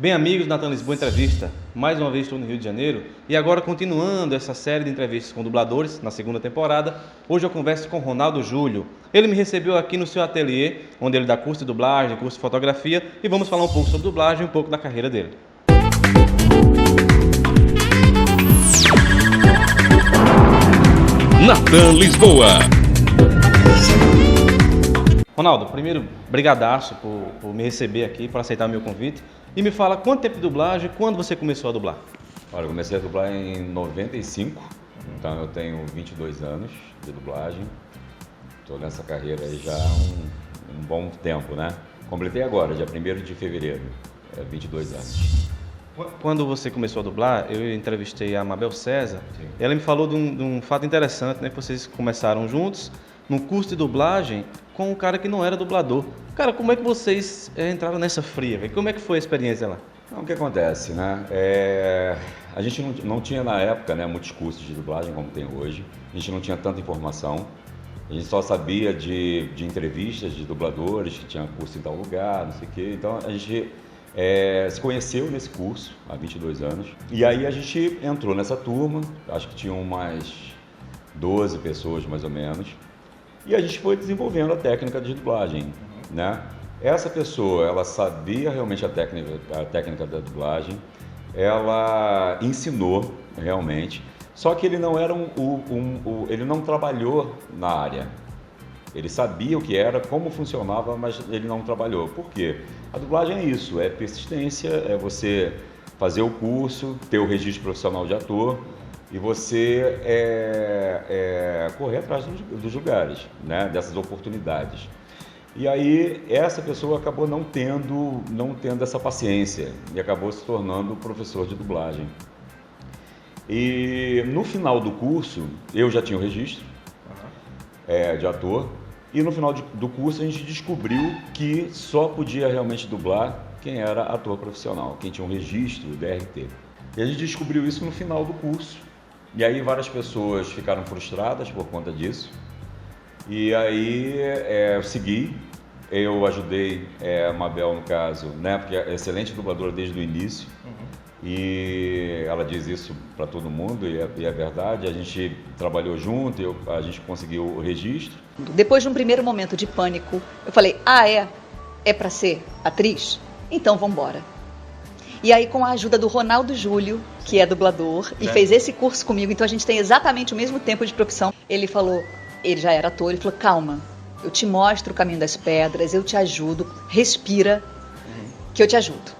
Bem, amigos, Natan Lisboa Entrevista. Mais uma vez estou no Rio de Janeiro e agora continuando essa série de entrevistas com dubladores na segunda temporada. Hoje eu converso com Ronaldo Júlio. Ele me recebeu aqui no seu ateliê, onde ele dá curso de dublagem, curso de fotografia, e vamos falar um pouco sobre dublagem e um pouco da carreira dele. Natan Lisboa. Ronaldo, primeiro, brigadaço por me receber aqui, por aceitar meu convite. E me fala quanto tempo de dublagem, quando você começou a dublar? Olha, eu comecei a dublar em 95, então eu tenho 22 anos de dublagem. Estou nessa carreira aí já há um bom tempo, né? Completei agora, dia 1º de fevereiro, 22 anos. Quando você começou a dublar, eu entrevistei a Mabel César. Sim. Ela me falou de um fato interessante, né? Que vocês começaram juntos num curso de dublagem com um cara que não era dublador. Cara, como é que vocês entraram nessa fria, véio? Como é que foi a experiência lá? Então, o que acontece, né? A gente não tinha na época, né, muitos cursos de dublagem como tem hoje. A gente não tinha tanta informação. A gente só sabia de entrevistas de dubladores que tinham curso em tal lugar, não sei o quê. Então a gente se conheceu nesse curso há 22 anos. E aí a gente entrou nessa turma, acho que tinham mais 12 pessoas mais ou menos. E a gente foi desenvolvendo a técnica de dublagem, né? Essa pessoa, ela sabia realmente a técnica da dublagem, ela ensinou realmente, só que ele não era ele não trabalhou na área. Ele sabia o que era, como funcionava, mas ele não trabalhou. Por quê? A dublagem é isso, é persistência, é você fazer o curso, ter o registro profissional de ator, e você correr atrás dos lugares, né? Dessas oportunidades. E aí essa pessoa acabou não tendo essa paciência e acabou se tornando professor de dublagem. E no final do curso, eu já tinha o registro de ator, e no final do curso a gente descobriu que só podia realmente dublar quem era ator profissional, quem tinha um registro DRT. E a gente descobriu isso no final do curso. E aí várias pessoas ficaram frustradas por conta disso. E aí eu segui, eu ajudei a Mabel no caso, né, porque é excelente dubladora desde o início. E ela diz isso para todo mundo e é verdade. A gente trabalhou junto, a gente conseguiu o registro. Depois de um primeiro momento de pânico, eu falei, é para ser atriz? Então vamos embora. E aí, com a ajuda do Ronaldo Júlio, que é dublador, e fez esse curso comigo, então a gente tem exatamente o mesmo tempo de profissão. Ele já era ator, ele falou, calma, eu te mostro o caminho das pedras, eu te ajudo, respira, que eu te ajudo.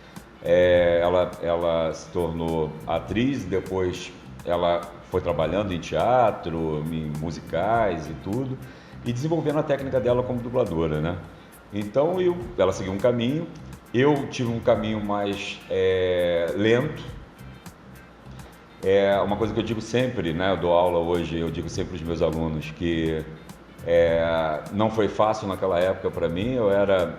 Ela se tornou atriz, depois ela foi trabalhando em teatro, em musicais e tudo, e desenvolvendo a técnica dela como dubladora, né? Então ela seguiu um caminho. Eu tive um caminho mais lento. Uma coisa que eu digo sempre, né, eu dou aula hoje, eu digo sempre para os meus alunos que não foi fácil naquela época para mim. Eu era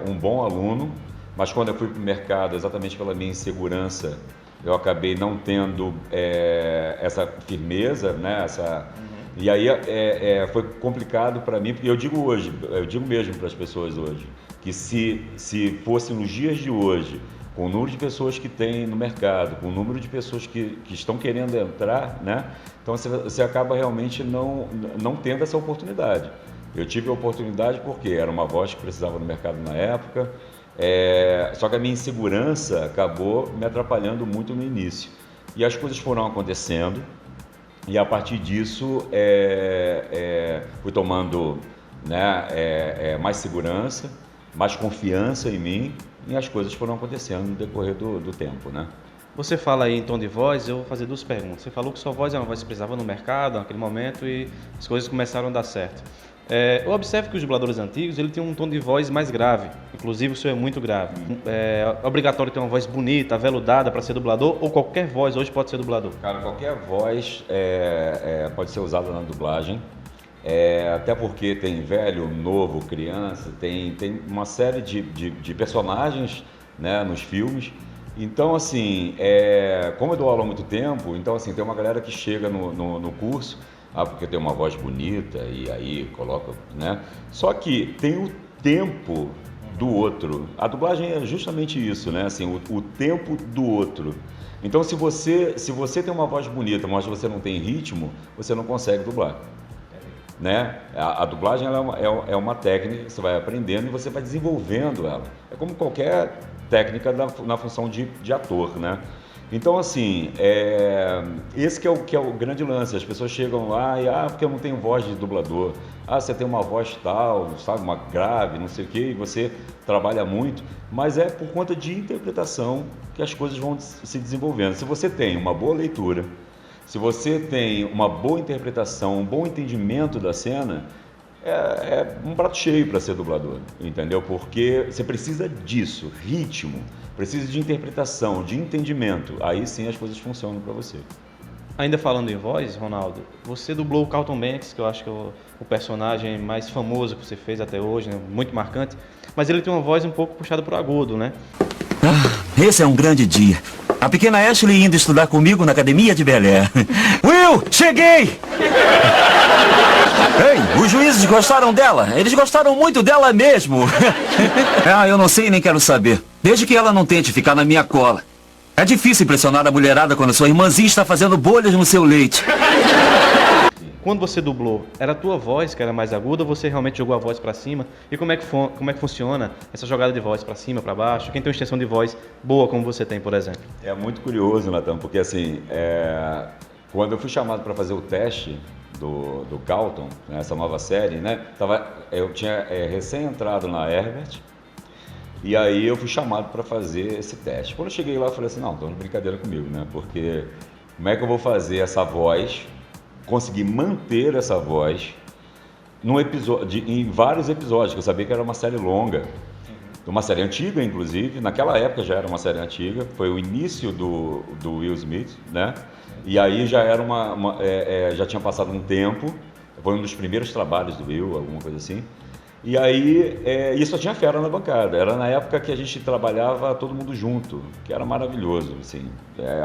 um bom aluno, mas quando eu fui para o mercado, exatamente pela minha insegurança, eu acabei não tendo essa firmeza, né, E aí foi complicado para mim, porque eu digo mesmo para as pessoas hoje, que se fosse nos dias de hoje, com o número de pessoas que tem no mercado, com o número de pessoas que estão querendo entrar, né? Então você acaba realmente não tendo essa oportunidade. Eu tive a oportunidade porque era uma voz que precisava no mercado na época, só que a minha insegurança acabou me atrapalhando muito no início. E as coisas foram acontecendo, e a partir disso fui tomando, né, mais segurança, mais confiança em mim, e as coisas foram acontecendo no decorrer do tempo, né? Você fala aí em tom de voz, eu vou fazer duas perguntas. Você falou que sua voz é uma voz que precisava no mercado naquele momento e as coisas começaram a dar certo. Eu observo que os dubladores antigos ele tem um tom de voz mais grave, inclusive o seu é muito grave. É obrigatório ter uma voz bonita, aveludada para ser dublador, ou qualquer voz hoje pode ser dublador? Cara, qualquer voz pode ser usada na dublagem, até porque tem velho, novo, criança, tem uma série de personagens, né, nos filmes. Então, assim, como eu dou aula há muito tempo, então, assim, tem uma galera que chega no curso, porque tem uma voz bonita e aí coloca, né? Só que tem o tempo do outro. A dublagem é justamente isso, né? Assim, o tempo do outro. Então, se você tem uma voz bonita, mas você não tem ritmo, você não consegue dublar. Né? A dublagem ela é uma técnica que você vai aprendendo e você vai desenvolvendo ela. É como qualquer técnica na função de ator, né? Então, assim, esse que é o grande lance. As pessoas chegam lá e, porque eu não tenho voz de dublador. Você tem uma voz tal, sabe, uma grave, não sei o quê, e você trabalha muito. Mas é por conta de interpretação que as coisas vão se desenvolvendo. Se você tem uma boa leitura, se você tem uma boa interpretação, um bom entendimento da cena, é um prato cheio para ser dublador, entendeu? Porque você precisa disso, ritmo, precisa de interpretação, de entendimento. Aí sim as coisas funcionam para você. Ainda falando em voz, Ronaldo, você dublou o Carlton Banks, que eu acho que é o personagem mais famoso que você fez até hoje, né? Muito marcante, mas ele tem uma voz um pouco puxada para o agudo, né? Esse é um grande dia. A pequena Ashley indo estudar comigo na academia de Bel Air. Will, cheguei! Ei, os juízes gostaram dela. Eles gostaram muito dela mesmo. Eu não sei e nem quero saber. Desde que ela não tente ficar na minha cola. É difícil impressionar a mulherada quando sua irmãzinha está fazendo bolhas no seu leite. Quando você dublou, era a tua voz que era mais aguda ou você realmente jogou a voz para cima? E como é que funciona essa jogada de voz para cima, para baixo? Quem tem uma extensão de voz boa como você tem, por exemplo? É muito curioso, Natan, porque assim, quando eu fui chamado para fazer o teste do Carlton, né, essa nova série, né, eu tinha recém entrado na Herbert, e aí eu fui chamado para fazer esse teste. Quando eu cheguei lá, eu falei assim, não, tô de brincadeira comigo, né, porque como é que eu vou fazer essa voz, conseguir manter essa voz em vários episódios, que eu sabia que era uma série longa, uma série antiga, inclusive, naquela época já era uma série antiga, foi o início do Will Smith, né? E aí já era já tinha passado um tempo, foi um dos primeiros trabalhos do Will, alguma coisa assim. E aí, e só tinha fera na bancada. Era na época que a gente trabalhava todo mundo junto, que era maravilhoso, assim.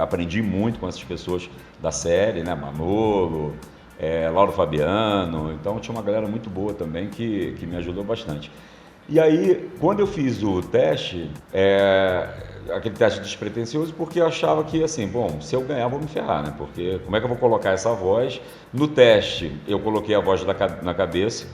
Aprendi muito com essas pessoas da série, né? Manolo, Lauro Fabiano. Então tinha uma galera muito boa também que me ajudou bastante. E aí, quando eu fiz o teste, aquele teste despretensioso, porque eu achava que, assim, bom, se eu ganhar, vou me ferrar, né? Porque como é que eu vou colocar essa voz? No teste, eu coloquei a voz na cabeça,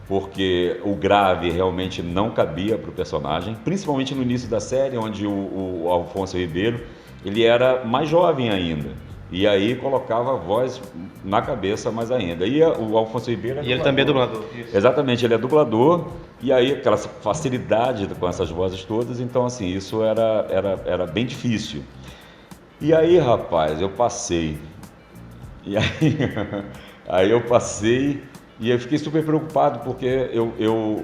porque o grave realmente não cabia para o personagem, principalmente no início da série, onde o Alfonso Ribeiro, ele era mais jovem ainda. E aí colocava a voz na cabeça mais ainda. E o Alfonso Ribeiro E ele também é dublador. Isso. Exatamente, ele é dublador, e aí aquela facilidade com essas vozes todas, então assim, isso era bem difícil. E aí, rapaz, eu passei. E aí eu passei e eu fiquei super preocupado, porque eu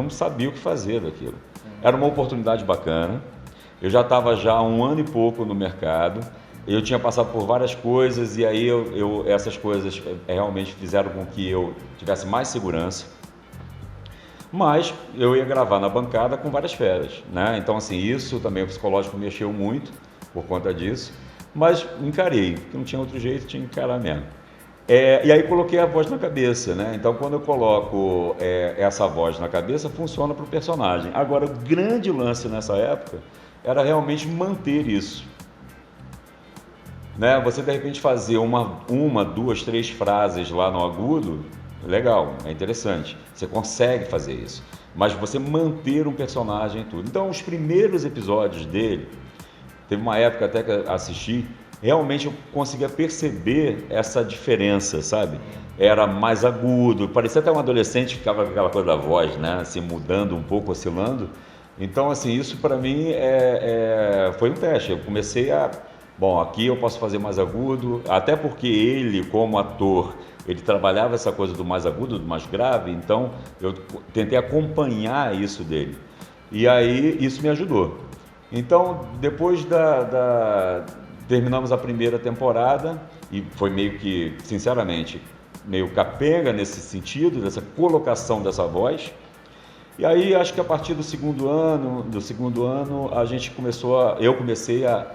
não sabia o que fazer daquilo. Era uma oportunidade bacana, eu já estava já há 1 ano e pouco no mercado, eu tinha passado por várias coisas e aí essas coisas realmente fizeram com que eu tivesse mais segurança. Mas eu ia gravar na bancada com várias feras, né? Então, assim, isso também o psicológico mexeu muito por conta disso. Mas encarei, porque não tinha outro jeito, tinha que encarar mesmo. E aí coloquei a voz na cabeça, né? Então, quando eu coloco essa voz na cabeça, funciona para o personagem. Agora, o grande lance nessa época era realmente manter isso. Né? Você, de repente, fazer uma, 2, 3 frases lá no agudo, legal, é interessante. Você consegue fazer isso. Mas você manter um personagem e tudo. Então, os primeiros episódios dele, teve uma época até que eu assisti, realmente eu conseguia perceber essa diferença, sabe? Era mais agudo, parecia até um adolescente, ficava com aquela coisa da voz, né? Assim, mudando um pouco, oscilando. Então, assim, isso para mim foi um teste. Eu comecei bom, aqui eu posso fazer mais agudo, até porque ele, como ator, ele trabalhava essa coisa do mais agudo, do mais grave, então eu tentei acompanhar isso dele. E aí isso me ajudou. Então, depois terminamos a primeira temporada e foi meio que, sinceramente, meio capenga nesse sentido, dessa colocação dessa voz. E aí, acho que a partir do segundo ano, a gente eu comecei a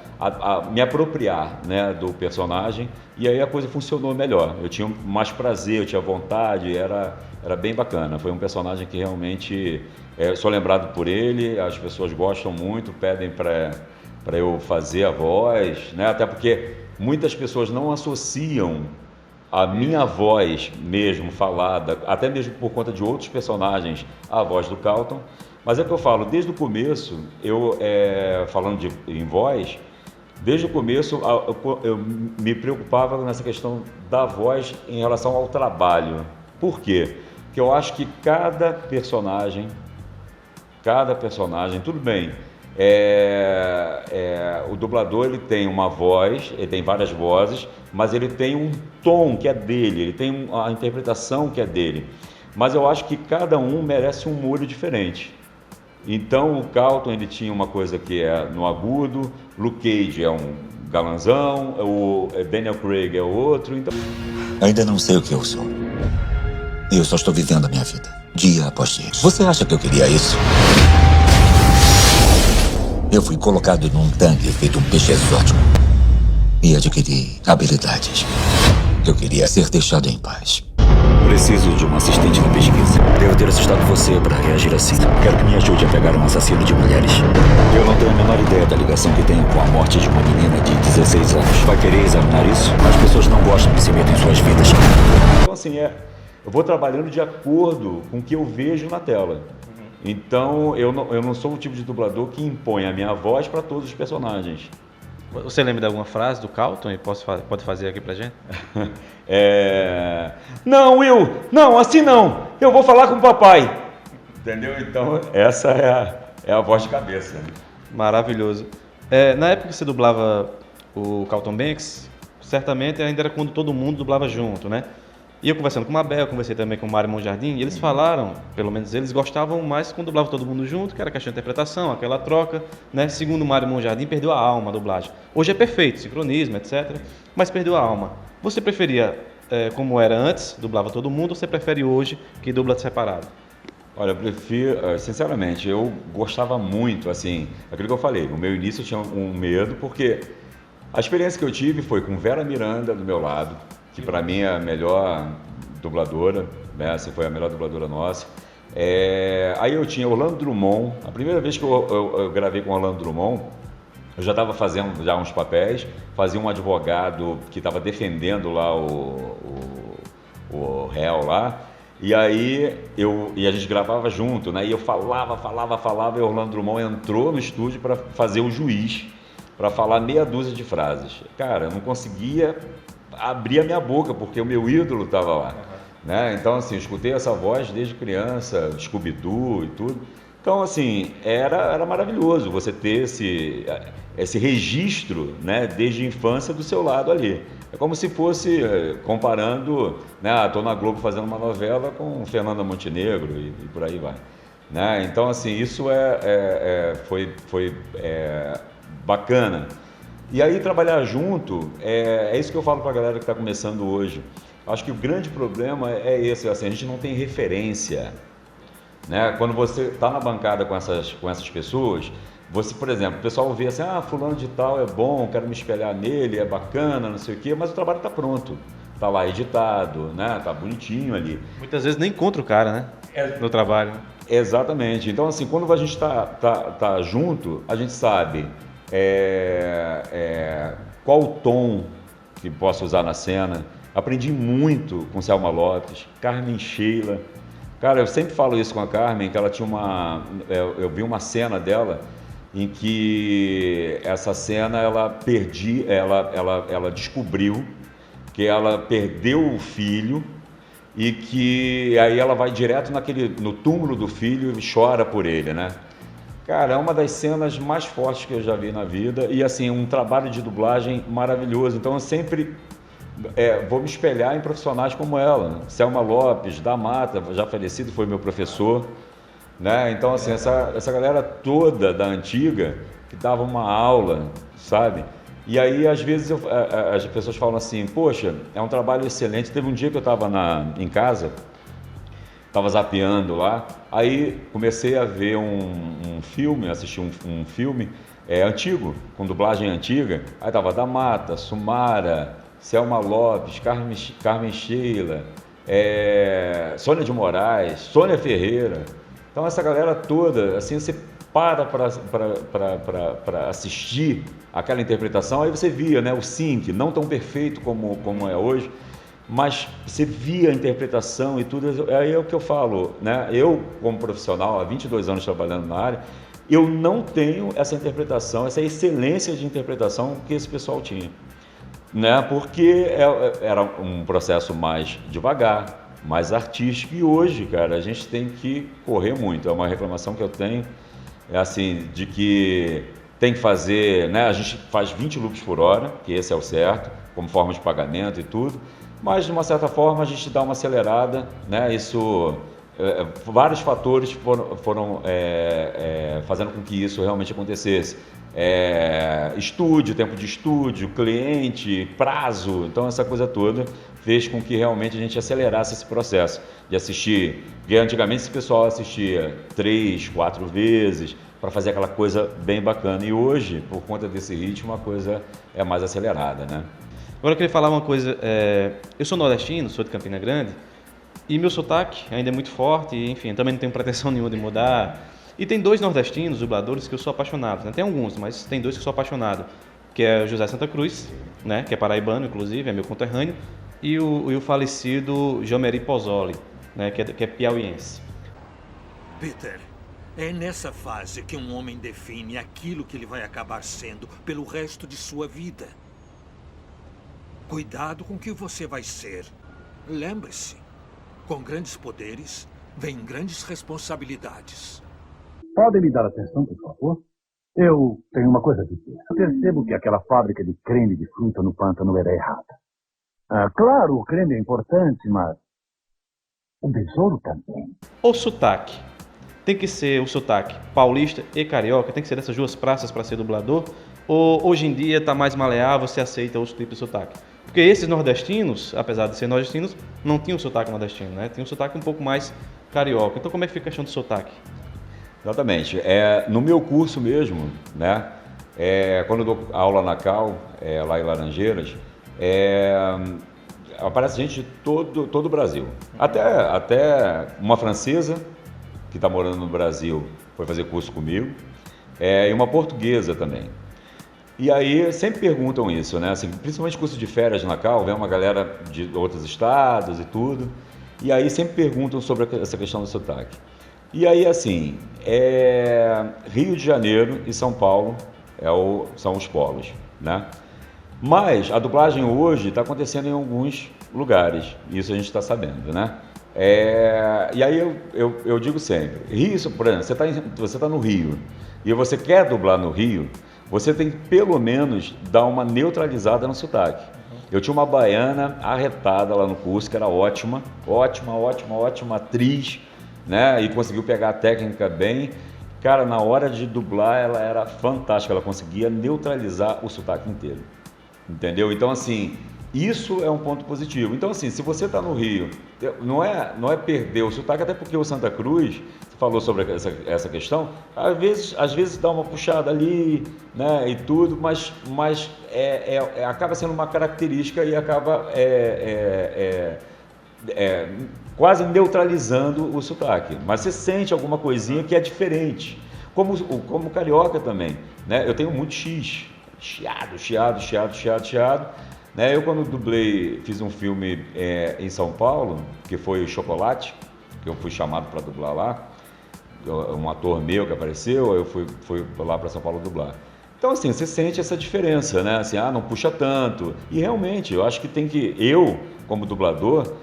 me apropriar, né, do personagem, e aí a coisa funcionou melhor. Eu tinha mais prazer, eu tinha vontade, era era bem bacana. Foi um personagem que realmente sou lembrado por ele, as pessoas gostam muito, pedem para eu fazer a voz, né? Até porque muitas pessoas não associam a minha voz mesmo falada, até mesmo por conta de outros personagens, à voz do Carlton. Mas é que eu falo, desde o começo, falando em voz, desde o começo eu me preocupava nessa questão da voz em relação ao trabalho. Por quê? Porque eu acho que cada personagem, tudo bem, o dublador ele tem uma voz, ele tem várias vozes, mas ele tem um tom que é dele, ele tem a interpretação que é dele. Mas eu acho que cada um merece um molho diferente. Então o Carlton ele tinha uma coisa que é no agudo, Luke Cage é um galanzão, o Daniel Craig é o outro. Então... Ainda não sei o que eu sou. Eu só estou vivendo a minha vida, dia após dia. Você acha que eu queria isso? Eu fui colocado num tanque feito um peixe exótico e adquiri habilidades. Eu queria ser deixado em paz. Preciso de um assistente na pesquisa. Devo ter assustado você para reagir assim. Quero que me ajude a pegar um assassino de mulheres. Eu não tenho a menor ideia da ligação que tenho com a morte de uma menina de 16 anos. Vai querer examinar isso? As pessoas não gostam que se metam em suas vidas. Então assim, eu vou trabalhando de acordo com o que eu vejo na tela. Então eu não sou o tipo de dublador que impõe a minha voz para todos os personagens. Você lembra de alguma frase do Carlton e pode fazer aqui pra gente? Não, Will, não, assim não, eu vou falar com o papai. Entendeu? Então essa é a voz de cabeça. Maravilhoso. Na época que você dublava o Carlton Banks, certamente ainda era quando todo mundo dublava junto, né? E eu conversando com o Mabel, conversei também com o Mário Monjardim, e eles falaram, pelo menos eles gostavam mais quando dublava todo mundo junto, que era questão de interpretação, aquela troca, né? Segundo o Mário Monjardim, perdeu a alma a dublagem. Hoje é perfeito, sincronismo, etc., mas perdeu a alma. Você preferia como era antes, dublava todo mundo, ou você prefere hoje que dubla separado? Olha, eu prefiro, sinceramente, eu gostava muito, assim, aquilo que eu falei, no meu início eu tinha um medo, porque a experiência que eu tive foi com Vera Miranda do meu lado, que para mim é a melhor dubladora, né? Assim, foi a melhor dubladora nossa. Aí eu tinha Orlando Drummond, a primeira vez que eu gravei com Orlando Drummond, eu já estava fazendo já uns papéis, fazia um advogado que estava defendendo lá o réu lá, e aí a gente gravava junto, né? E eu falava, e o Orlando Drummond entrou no estúdio para fazer o juiz, para falar meia dúzia de frases. Cara, eu não conseguia abrir a minha boca, porque o meu ídolo estava lá. Né? Então, assim, eu escutei essa voz desde criança, Scooby-Doo e tudo. Então, assim, era maravilhoso você ter esse registro, né, desde a infância do seu lado ali. É como se fosse comparando, né, estou na Globo fazendo uma novela com Fernanda Montenegro e por aí vai. Né? Então, assim, isso foi bacana. E aí trabalhar junto, é isso que eu falo para a galera que está começando hoje. Acho que o grande problema é esse, assim, a gente não tem referência. Né? Quando você está na bancada com essas pessoas, você, por exemplo, o pessoal vê assim, fulano de tal é bom, quero me espelhar nele, é bacana, não sei o quê, mas o trabalho está pronto. Está lá editado, né? Tá bonitinho ali. Muitas vezes nem encontra o cara, né? No trabalho. Exatamente. Então, assim, quando a gente tá junto, a gente sabe qual o tom que posso usar na cena. Aprendi muito com Selma Lopes, Carmen Sheila. Cara, eu sempre falo isso com a Carmen, que ela tinha eu vi uma cena dela em que essa cena ela descobriu que ela perdeu o filho e que aí ela vai direto no túmulo do filho e chora por ele, né? Cara, é uma das cenas mais fortes que eu já vi na vida e, assim, um trabalho de dublagem maravilhoso. Então, eu sempre vou me espelhar em profissionais como ela, né? Selma Lopes, da Mata, já falecido, foi meu professor, né? Então, assim, essa galera toda da antiga que dava uma aula, sabe? E aí, às vezes, as pessoas falam assim, poxa, é um trabalho excelente. Teve um dia que eu estava em casa, estava zapeando lá, aí comecei a ver um filme, assisti um filme antigo, com dublagem antiga, aí estava da Mata, Sumara, Selma Lopes, Carmen Sheila, Sônia de Moraes, Sônia Ferreira. Então essa galera toda, assim, você para assistir aquela interpretação, aí você via, né, o sync, não tão perfeito como é hoje, mas você via a interpretação e tudo. Aí é o que eu falo, né? Eu, como profissional, há 22 anos trabalhando na área, eu não tenho essa interpretação, essa excelência de interpretação que esse pessoal tinha, né? Porque era um processo mais devagar, mais artístico, e hoje, cara, a gente tem que correr muito. É uma reclamação que eu tenho, assim, de que tem que fazer, né? A gente faz 20 loops por hora, que esse é o certo, como forma de pagamento e tudo, mas de uma certa forma a gente dá uma acelerada, né? Isso, vários fatores foram fazendo com que isso realmente acontecesse. Estúdio, tempo de estúdio, cliente, prazo, então essa coisa toda fez com que realmente a gente acelerasse esse processo de assistir, porque antigamente esse pessoal assistia 3, 4 vezes para fazer aquela coisa bem bacana, e hoje, por conta desse ritmo, a coisa é mais acelerada, né? Agora eu queria falar uma coisa, eu sou nordestino, sou de Campina Grande, e meu sotaque ainda é muito forte, e, enfim, também não tenho pretensão nenhuma de mudar. E tem 2 nordestinos, dubladores, que eu sou apaixonado, né? Tem alguns, mas tem 2 que eu sou apaixonado, que é o José Santa Cruz, né? Que é paraibano, inclusive, é meu conterrâneo, e o falecido Jomeri Pozzoli, né? Que é piauiense. Peter, é nessa fase que um homem define aquilo que ele vai acabar sendo pelo resto de sua vida. Cuidado com o que você vai ser. Lembre-se, com grandes poderes, vem grandes responsabilidades. Pode me dar atenção, por favor? Eu tenho uma coisa a dizer. Eu percebo que aquela fábrica de creme de fruta no pântano era errada. Claro, o creme é importante, mas o besouro também. O sotaque. Tem que ser o sotaque paulista e carioca? Tem que ser dessas 2 praças para ser dublador? Ou hoje em dia está mais maleável, você aceita outro tipo de sotaque? Porque esses nordestinos, apesar de ser nordestinos, não tinham sotaque nordestino, né? Tinham um sotaque um pouco mais carioca. Então como é que fica a questão do sotaque? Exatamente. No meu curso mesmo, né? Quando eu dou aula na Cal, lá em Laranjeiras, aparece gente de todo o Brasil. Até uma francesa que está morando no Brasil foi fazer curso comigo, e uma portuguesa também. E aí sempre perguntam isso, né? Assim, principalmente curso de férias na Cal, vem uma galera de outros estados e tudo, e aí sempre perguntam sobre essa questão do sotaque. E aí, assim, Rio de Janeiro e São Paulo são os polos, né? Mas a dublagem hoje está acontecendo em alguns lugares, isso a gente está sabendo, né? E aí eu digo sempre, Rio, por exemplo, você tá no Rio e você quer dublar no Rio, você tem que pelo menos dar uma neutralizada no sotaque. Eu tinha uma baiana arretada lá no curso, que era ótima atriz, né? E conseguiu pegar a técnica bem. Cara, na hora de dublar ela era fantástica, ela conseguia neutralizar o sotaque inteiro, entendeu? Então, assim, isso é um ponto positivo. Então, assim, se você está no Rio, não é perder o sotaque, até porque o Santa Cruz, você falou sobre essa questão, às vezes dá uma puxada ali, né, e tudo, mas acaba sendo uma característica e acaba quase neutralizando o sotaque. Mas você sente alguma coisinha que é diferente. Como o carioca também, né? Eu tenho muito chiado. Né? Eu, quando dublei, fiz um filme em São Paulo, que foi o Chocolate, que eu fui chamado para dublar lá, um ator meu que apareceu, eu fui lá para São Paulo dublar. Então, assim, você sente essa diferença, né? Assim, não puxa tanto. E realmente, eu acho que eu, como dublador,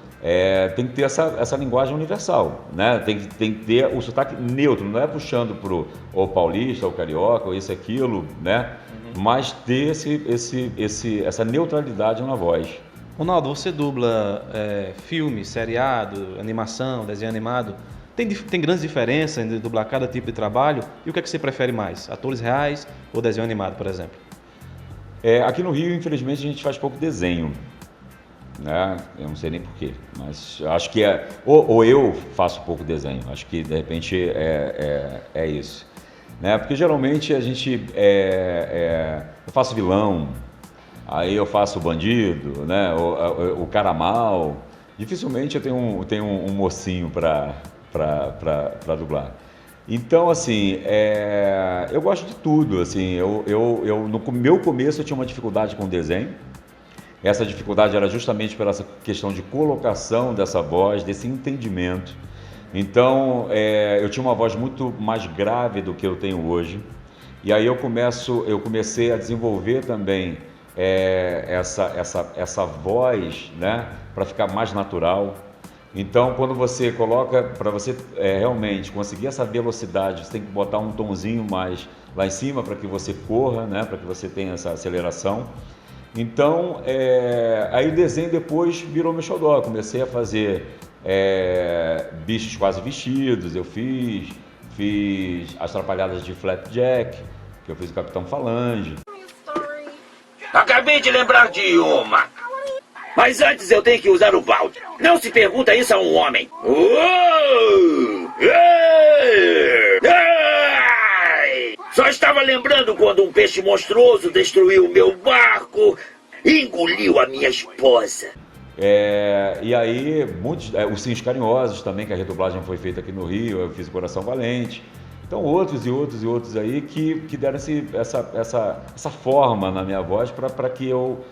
tem que ter essa linguagem universal, né? Tem que ter o sotaque neutro, não é puxando pro ou paulista, ou carioca, ou isso, aquilo, né? Mas ter essa neutralidade na voz. Ronaldo, você dubla filme, seriado, animação, desenho animado. Tem grandes diferenças entre dublar cada tipo de trabalho? E o que é que você prefere mais? Atores reais ou desenho animado, por exemplo? Aqui no Rio, infelizmente, a gente faz pouco desenho, né? Eu não sei nem porquê, mas acho que ou eu faço pouco desenho, acho que de repente é isso, né? Porque geralmente a gente eu faço vilão, aí eu faço bandido, né? O cara mal, Dificilmente eu tenho um mocinho para dublar. Então, assim, eu gosto de tudo. Assim, no meu começo eu tinha uma dificuldade com o desenho. Essa dificuldade era justamente pela essa questão de colocação dessa voz, desse entendimento. Então, eu tinha uma voz muito mais grave do que eu tenho hoje. E aí eu comecei a desenvolver também essa voz, né, para ficar mais natural. Então, quando você coloca, para você realmente conseguir essa velocidade, você tem que botar um tonzinho mais lá em cima para que você corra, né, para que você tenha essa aceleração. Então, aí o desenho depois virou meu xodó. Comecei a fazer bichos quase vestidos, eu fiz as Trapalhadas de Flapjack, que eu fiz o Capitão Falange. Acabei de lembrar de uma. Mas antes eu tenho que usar o balde. Não se pergunta isso a um homem. Só estava lembrando quando um peixe monstruoso destruiu o meu barco e engoliu a minha esposa. E aí, muitos, os Ursinhos Carinhosos também, que a redublagem foi feita aqui no Rio, eu fiz o Coração Valente. Então, outros aí que deram essa forma na minha voz para que eu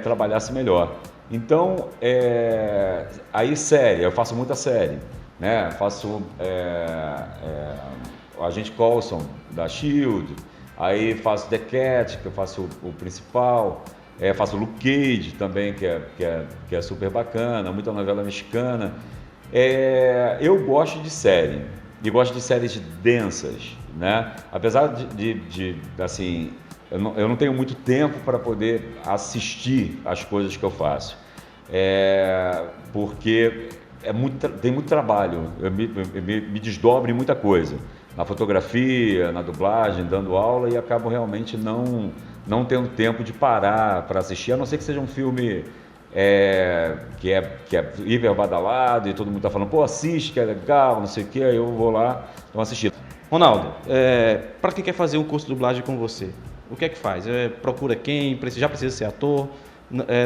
trabalhasse melhor. Então, aí série, eu faço muita série, né? Faço o Agente Coulson da S.H.I.E.L.D., aí faço The Cat, que eu faço o principal, faço Luke Cage também, que é super bacana, muita novela mexicana. Eu gosto de série, e gosto de séries densas, né? Apesar de assim, eu não tenho muito tempo para poder assistir as coisas que eu faço, porque tem muito trabalho, eu me desdobro em muita coisa, na fotografia, na dublagem, dando aula, e acabo realmente não tendo tempo de parar para assistir, a não ser que seja um filme que é hiper badalado e todo mundo está falando, pô, assiste, que é legal, não sei o que, aí eu vou lá, então assistir. Ronaldo, para quem quer fazer um curso de dublagem com você, o que é que faz? Procura quem? Já precisa ser ator?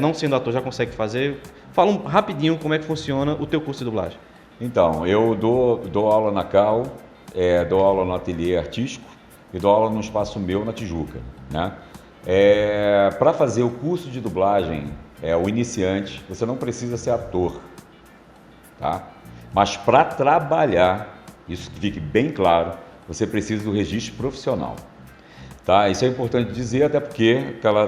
Não sendo ator, já consegue fazer? Fala rapidinho como é que funciona o teu curso de dublagem. Então, eu dou aula na Cal, dou aula no ateliê artístico e dou aula no espaço meu na Tijuca, né? Para fazer o curso de dublagem, o iniciante, você não precisa ser ator, tá? Mas para trabalhar, isso que fique bem claro, você precisa do registro profissional, tá? Isso é importante dizer, até porque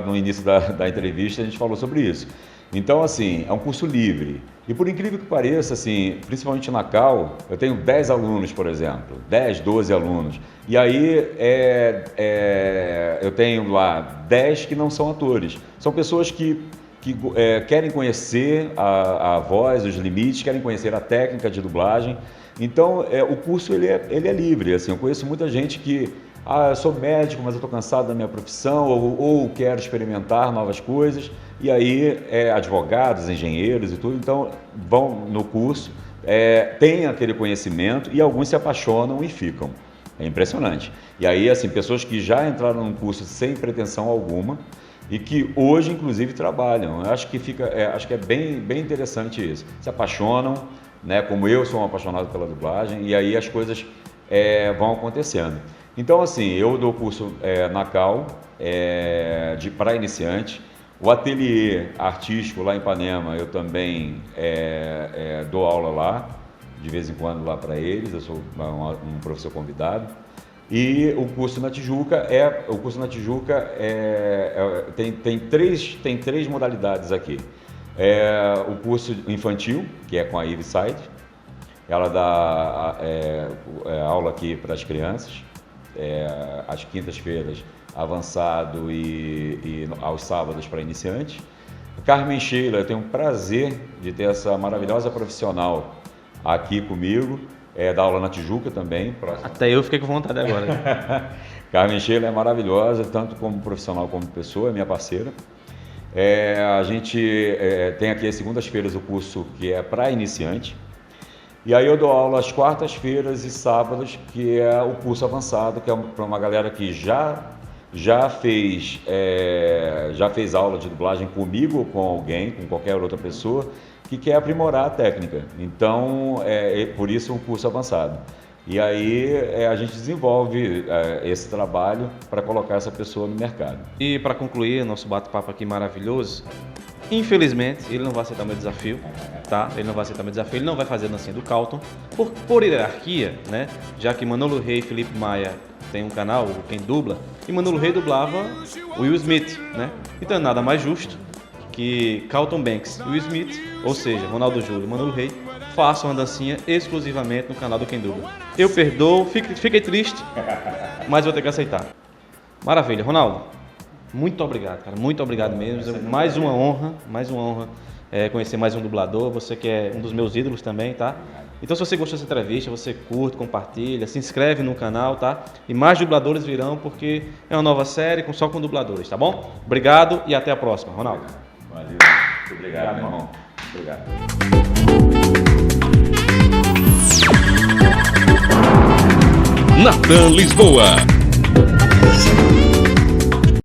no início da entrevista a gente falou sobre isso. Então, assim, é um curso livre. E por incrível que pareça, assim, principalmente na Cal, eu tenho 10 alunos, por exemplo, 10, 12 alunos. E aí eu tenho lá 10 que não são atores. São pessoas que querem conhecer a voz, os limites, querem conhecer a técnica de dublagem. Então, o curso ele é livre. Assim, eu conheço muita gente que eu sou médico, mas eu estou cansado da minha profissão, ou quero experimentar novas coisas, e aí advogados, engenheiros e tudo, então vão no curso, têm aquele conhecimento e alguns se apaixonam e ficam. É impressionante. E aí, assim, pessoas que já entraram num curso sem pretensão alguma e que hoje, inclusive, trabalham. Eu acho que é bem interessante isso. Se apaixonam, né? Como eu sou um apaixonado pela dublagem, e aí as coisas vão acontecendo. Então, assim, eu dou curso na Cal, para iniciante. O ateliê artístico lá em Ipanema, eu também dou aula lá, de vez em quando lá para eles, eu sou um professor convidado. E o curso na Tijuca tem três modalidades aqui. O curso infantil, que é com a Eve Side, ela dá aula aqui para as crianças, às quintas-feiras avançado e aos sábados para iniciantes. Carmen Sheila, eu tenho o prazer de ter essa maravilhosa profissional aqui comigo, dá aula na Tijuca também. Até eu fiquei com vontade agora. Carmen Sheila é maravilhosa, tanto como profissional como pessoa, é minha parceira. A gente tem aqui às segundas-feiras o curso que é para iniciante. E aí eu dou aula às quartas-feiras e sábados, que é o curso avançado, que é para uma galera que já já fez aula de dublagem comigo ou com alguém, com qualquer outra pessoa, que quer aprimorar a técnica. Então, por isso um curso avançado. E aí a gente desenvolve esse trabalho para colocar essa pessoa no mercado. E para concluir nosso bate-papo aqui maravilhoso, infelizmente ele não vai aceitar meu desafio, tá? Ele não vai aceitar meu desafio, ele não vai fazer a dancinha do Carlton, por hierarquia, né? Já que Manolo Rey e Felipe Maia tem um canal, Quem Dubla, e Manolo Rey dublava Will Smith, né? Então é nada mais justo que Carlton Banks e Will Smith, ou seja, Ronaldo Júlio e Manolo Rey, façam uma dancinha exclusivamente no canal do Quem Dubla. Eu perdoo, fiquei triste, mas vou ter que aceitar. Maravilha, Ronaldo. Muito obrigado, cara. Muito obrigado mesmo. Mais uma honra conhecer mais um dublador. Você que é um dos meus ídolos também, tá? Então, se você gostou dessa entrevista, você curte, compartilha, se inscreve no canal, tá? E mais dubladores virão, porque é uma nova série só com dubladores, tá bom? Obrigado e até a próxima, Ronaldo. Valeu. Muito obrigado, meu irmão. Obrigado. Natan Lisboa.